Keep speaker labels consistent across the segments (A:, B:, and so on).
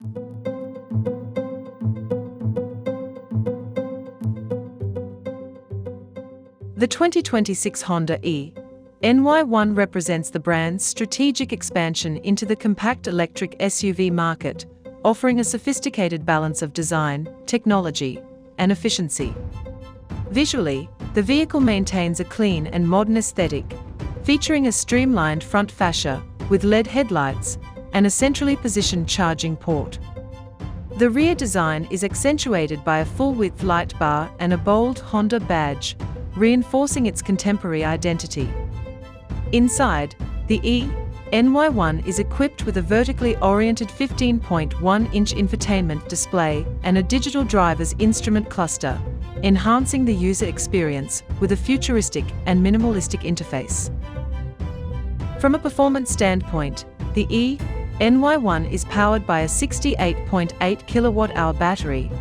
A: The 2026 Honda Ny1 represents the brand's strategic expansion into the compact electric SUV market, offering a sophisticated balance of design, technology, and efficiency. Visually, the vehicle maintains a clean and modern aesthetic, featuring a streamlined front fascia with LED headlights and a centrally positioned charging port. The rear design is accentuated by a full-width light bar and a bold Honda badge, reinforcing its contemporary identity. Inside, the Ny1 is equipped with a vertically oriented 15.1-inch infotainment display and a digital driver's instrument cluster, enhancing the user experience with a futuristic and minimalistic interface. From a performance standpoint, the Ny1 is powered by a 68.8 kilowatt-hour battery,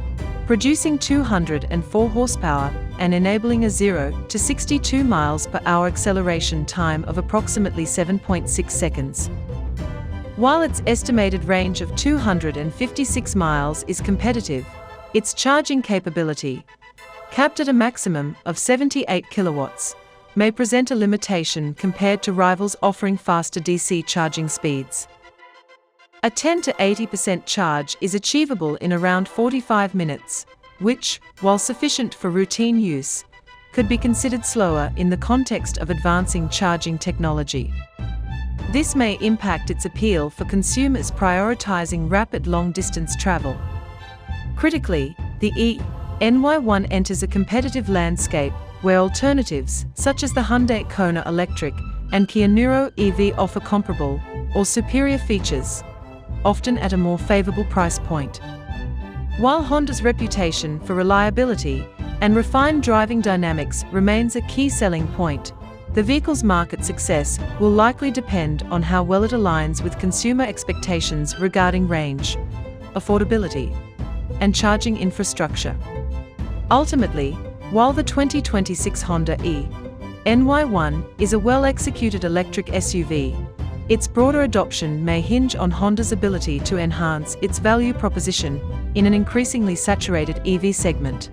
A: producing 204 horsepower and enabling a 0 to 62 miles per hour acceleration time of approximately 7.6 seconds. While its estimated range of 256 miles is competitive, its charging capability, capped at a maximum of 78 kilowatts, may present a limitation compared to rivals offering faster DC charging speeds. A 10 to 80% charge is achievable in around 45 minutes, which, while sufficient for routine use, could be considered slower in the context of advancing charging technology. This may impact its appeal for consumers prioritizing rapid long-distance travel. Critically, the Ny1 enters a competitive landscape where alternatives, such as the Hyundai Kona Electric and Kia Niro EV, offer comparable or superior features, often at a more favorable price point. While Honda's reputation for reliability and refined driving dynamics remains a key selling point, the vehicle's market success will likely depend on how well it aligns with consumer expectations regarding range, affordability, and charging infrastructure. Ultimately, while the 2026 Honda Ny1 is a well-executed electric SUV, its broader adoption may hinge on Honda's ability to enhance its value proposition in an increasingly saturated EV segment.